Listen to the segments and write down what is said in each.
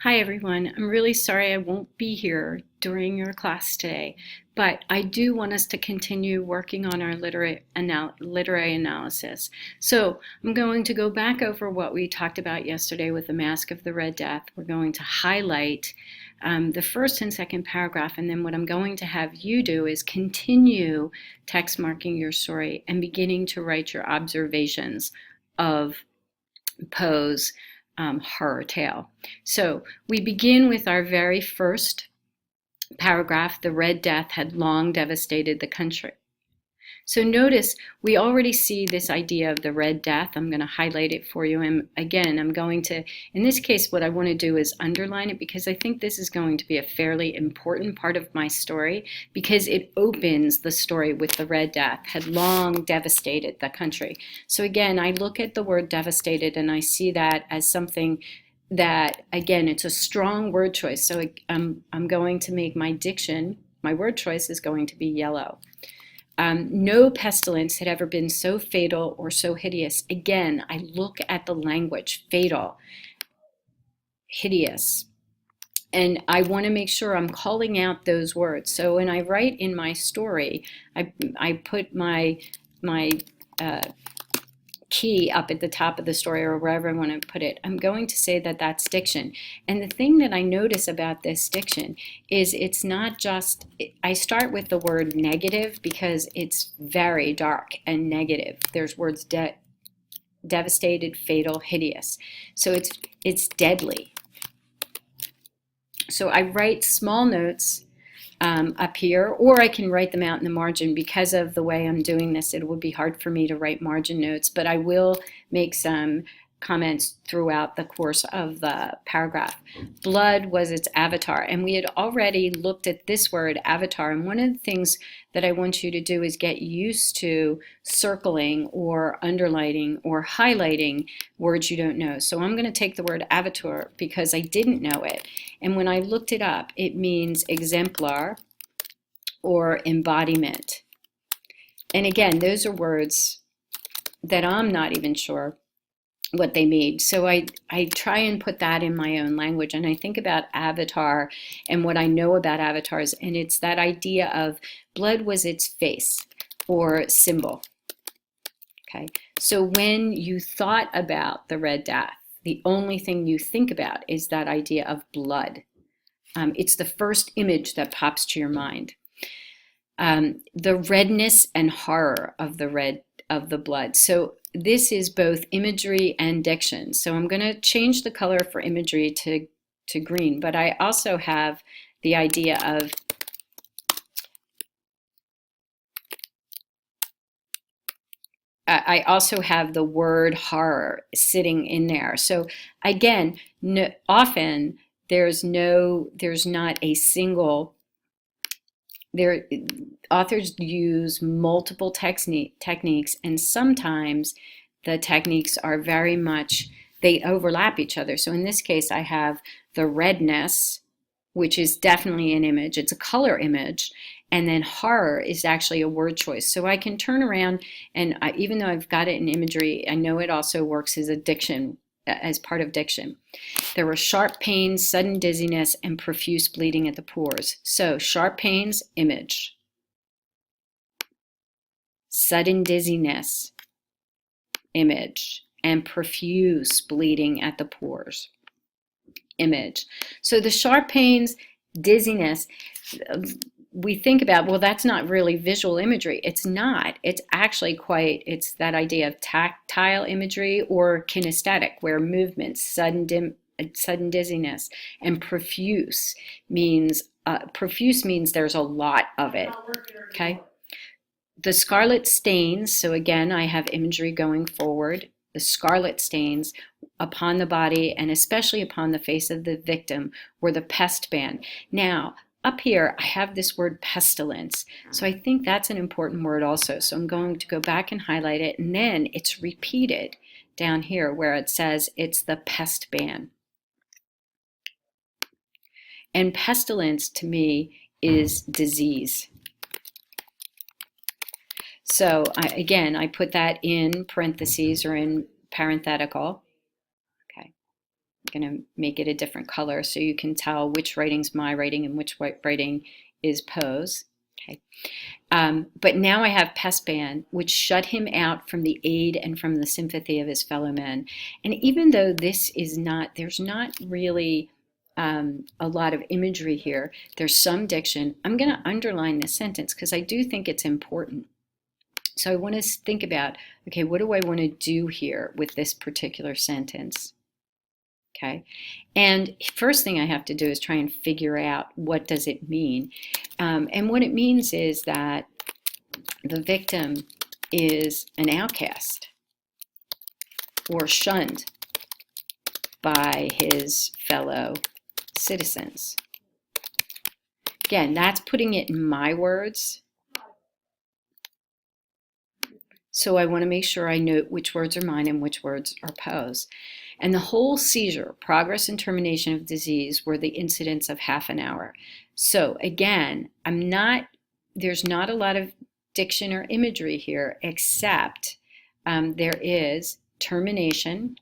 Hi everyone, I'm really sorry I won't be here during your class today, but I do want us to continue working on our literary analysis. So I'm going to go back over what we talked about yesterday with the Masque of the Red Death. We're going to highlight the first and second paragraph, and then what I'm going to have you do is continue text marking your story and beginning to write your observations of Poe's horror tale. So we begin with our very first paragraph. The Red Death had long devastated the country. So notice we already see this idea of the Red Death. I'm going to highlight it for you. And again, I'm going to, in this case, what I want to do is underline it because I think this is going to be a fairly important part of my story because it opens the story with the Red Death had long devastated the country. So again, I look at the word devastated and I see that as something that, again, it's a strong word choice. So I'm going to make my diction, my word choice is going to be yellow. No pestilence had ever been so fatal or so hideous. Again, I look at the language, fatal, hideous, and I want to make sure I'm calling out those words. So when I write in my story, I put my key up at the top of the story or wherever I want to put it. I'm going to say that that's diction. And the thing that I notice about this diction is it's not just, I start with the word negative because it's very dark and negative. There's words devastated, fatal, hideous. So it's deadly. So I write small notes up here, or I can write them out in the margin. Because of the way I'm doing this, it would be hard for me to write margin notes, but I will make some comments throughout the course of the paragraph. Blood was its avatar, and we had already looked at this word, avatar, and one of the things that I want you to do is get used to circling or underlining or highlighting words you don't know. So I'm going to take the word avatar because I didn't know it, and when I looked it up, it means exemplar or embodiment. And again, those are words that I'm not even sure what they mean. So I try and put that in my own language, and I think about avatar and what I know about avatars, and it's that idea of blood was its face or symbol. Okay, so when you thought about the Red Death, the only thing you think about is that idea of blood. It's the first image that pops to your mind. The redness and horror of the blood. So this is both imagery and diction. So I'm going to change the color for imagery to green, but I also have the idea of I also have the word horror sitting in there. So again, often there's not a single, authors use multiple techniques, and sometimes the techniques are very much, they overlap each other. So in this case, I have the redness, which is definitely an image. It's a color image. And then horror is actually a word choice. So I can turn around and even though I've got it in imagery, I know it also works as a diction, as part of diction. There were sharp pains, sudden dizziness, and profuse bleeding at the pores. So sharp pains, image. Sudden dizziness, image. And profuse bleeding at the pores, image. So the sharp pains, dizziness, we think about, well, that's not really visual imagery. It's not. It's actually it's that idea of tactile imagery or kinesthetic, where movements, sudden dizziness, and profuse means there's a lot of it. Okay. The scarlet stains. So again, I have imagery going forward. The scarlet stains upon the body and especially upon the face of the victim were the pest ban. Now, up here, I have this word pestilence. So I think that's an important word also. So I'm going to go back and highlight it, and then it's repeated down here where it says it's the pest ban. And pestilence to me is disease. So again, I put that in parentheses or in parenthetical. Okay. I'm going to make it a different color so you can tell which writing's my writing and which writing is Poe's. Okay. But now I have Pestban, which shut him out from the aid and from the sympathy of his fellow men. And even though this is not, there's not really a lot of imagery here, there's some diction. I'm going to underline this sentence because I do think it's important. So I want to think about, okay, what do I want to do here with this particular sentence? Okay, and first thing I have to do is try and figure out what does it mean. And what it means is that the victim is an outcast or shunned by his fellow citizens. Again, that's putting it in my words. So I want to make sure I note which words are mine and which words are Poe's. And the whole seizure, progress and termination of disease were the incidents of half an hour. So again, there's not a lot of diction or imagery here, except there is termination,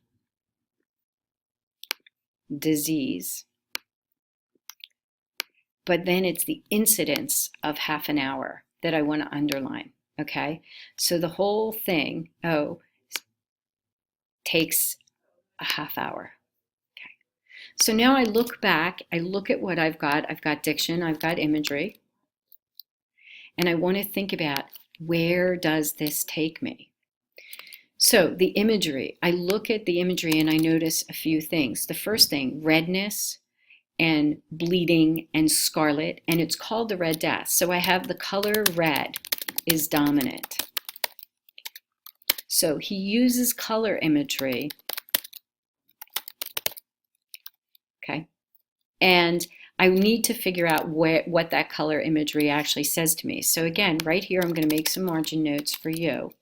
disease, but then it's the incidents of half an hour that I want to underline. Okay, so the whole thing, takes a half hour. Okay, so now I look back, I look at what I've got. I've got diction, I've got imagery, and I want to think about where does this take me? So the imagery, I look at the imagery and I notice a few things. The first thing, redness and bleeding and scarlet, and it's called the Red Death. So I have the color red is dominant. So he uses color imagery, okay? And I need to figure out what that color imagery actually says to me. So again, right here, I'm going to make some margin notes for you.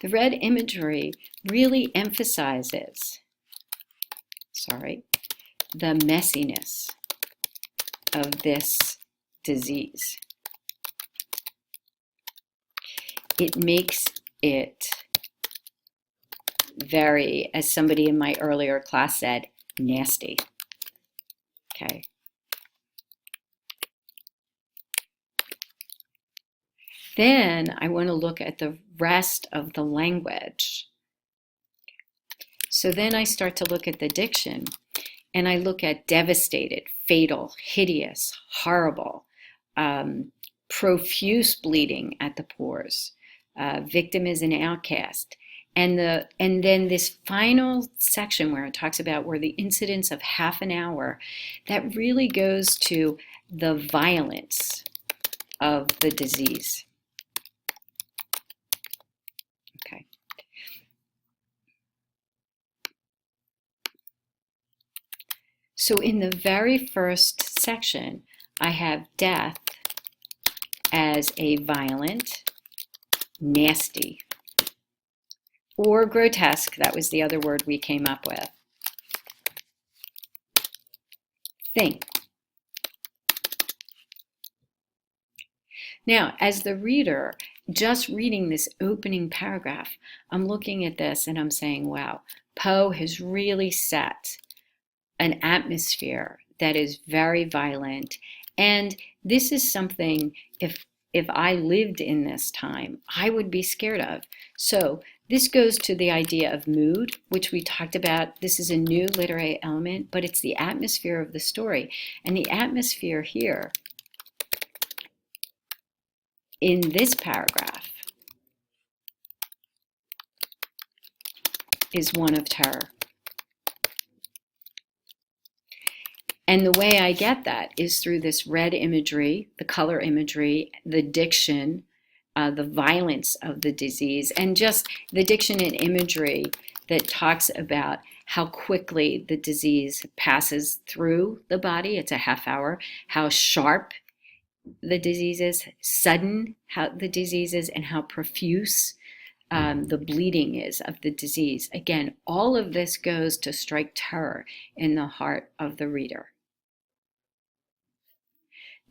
The red imagery really emphasizes, the messiness of this disease. It makes it very, as somebody in my earlier class said, nasty. Okay. Then I want to look at the rest of the language. So then I start to look at the diction, and I look at devastated, fatal, hideous, horrible, profuse bleeding at the pores. Victim is an outcast. And then this final section where it talks about where the incidence of half an hour, that really goes to the violence of the disease. Okay. So in the very first section, I have death as a violent, nasty, or grotesque, that was the other word we came up with, thing. Now, as the reader, just reading this opening paragraph, I'm looking at this and I'm saying, wow, Poe has really set an atmosphere that is very violent. And this is something, if I lived in this time, I would be scared of. So this goes to the idea of mood, which we talked about. This is a new literary element, but it's the atmosphere of the story. And the atmosphere here in this paragraph is one of terror. And the way I get that is through this red imagery, the color imagery, the diction, the violence of the disease, and just the diction and imagery that talks about how quickly the disease passes through the body. It's a half hour. How sharp the disease is, sudden how the disease is, and how profuse the bleeding is of the disease. Again, all of this goes to strike terror in the heart of the reader.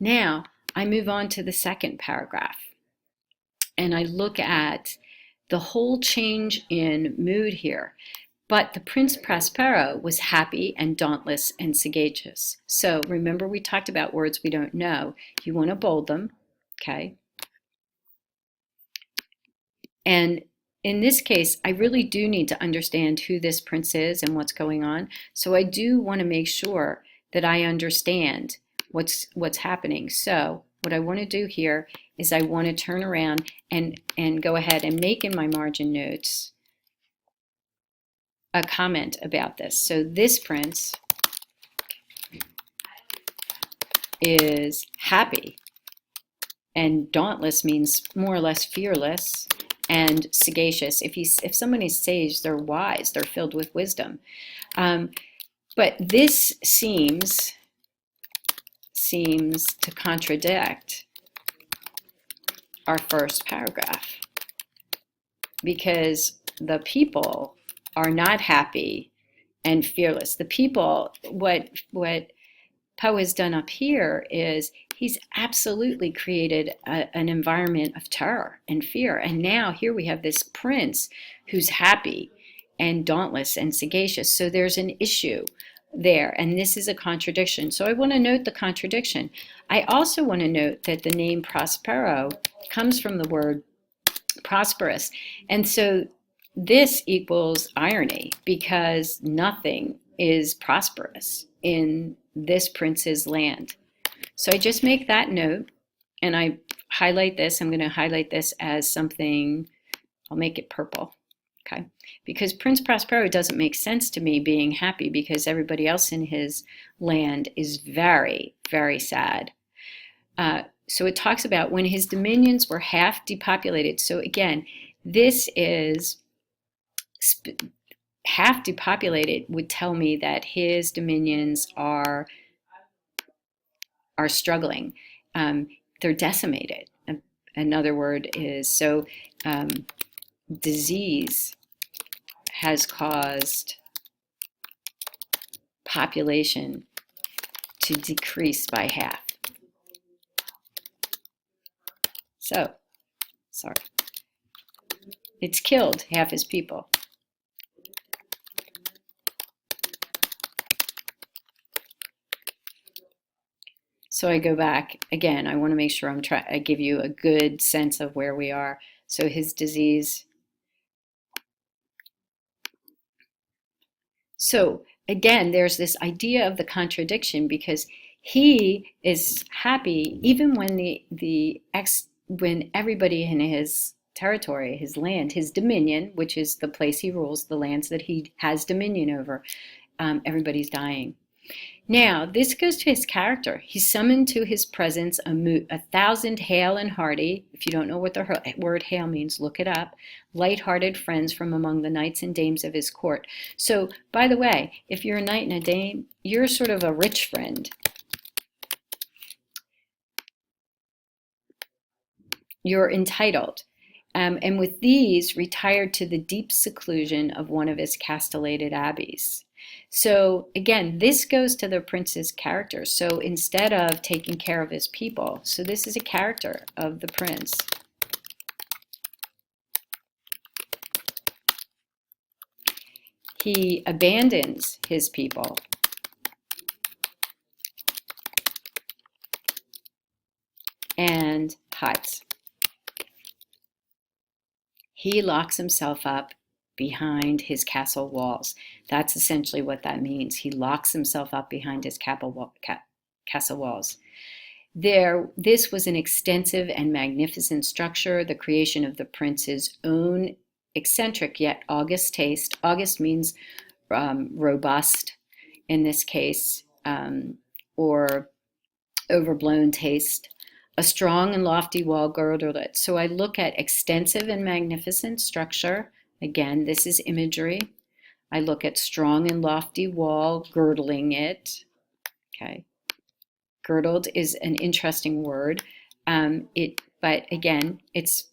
Now, I move on to the second paragraph, and I look at the whole change in mood here. But the Prince Prospero was happy and dauntless and sagacious. So remember, we talked about words we don't know. You want to bold them, okay? And in this case, I really do need to understand who this prince is and what's going on. So I do want to make sure that I understand what's happening. So what I want to do here is I want to turn around and go ahead and make in my margin notes a comment about this. So this prince is happy, and dauntless means more or less fearless, and sagacious. If somebody's sage, they're wise, they're filled with wisdom. But this seems to contradict our first paragraph, because the people are not happy and fearless. The people, what Poe has done up here is he's absolutely created an environment of terror and fear. And now here we have this prince who's happy and dauntless and sagacious. So there's an issue there, and this is a contradiction. So I want to note the contradiction. I also want to note that the name Prospero comes from the word prosperous. And so this equals irony, because nothing is prosperous in this prince's land. So I just make that note, and I highlight this. I'm going to highlight this as something, I'll make it purple, okay? Because Prince Prospero doesn't make sense to me being happy, because everybody else in his land is very, very sad. So it talks about when his dominions were half depopulated. So again, this is half depopulated would tell me that his dominions are struggling. They're decimated. Another word is, so disease has caused population to decrease by half. So, sorry. It's killed half his people. So I go back again. I want to make sure I give you a good sense of where we are. So his disease. So again, there's this idea of the contradiction, because he is happy even when when everybody in his territory, his land, his dominion, which is the place he rules, the lands that he has dominion over, everybody's dying. Now, this goes to his character. He summoned to his presence 1,000 hale and hearty. If you don't know what the word hale means, look it up. Light-hearted friends from among the knights and dames of his court. So, by the way, if you're a knight and a dame, you're sort of a rich friend. You're entitled. And with these, retired to the deep seclusion of one of his castellated abbeys. So again, this goes to the prince's character. So instead of taking care of his people, so this is a character of the prince. He abandons his people and hides. He locks himself up behind his castle walls. That's essentially what that means. He locks himself up behind his castle walls. This was an extensive and magnificent structure, the creation of the prince's own eccentric yet august taste. August means robust in this case, or overblown taste. A strong and lofty wall girdled it. So I look at extensive and magnificent structure. Again, this is imagery. I look at strong and lofty wall girdling it. Okay. Girdled is an interesting word. But again, it's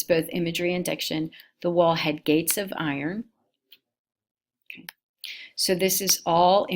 both imagery and diction. The wall had gates of iron. Okay. So this is all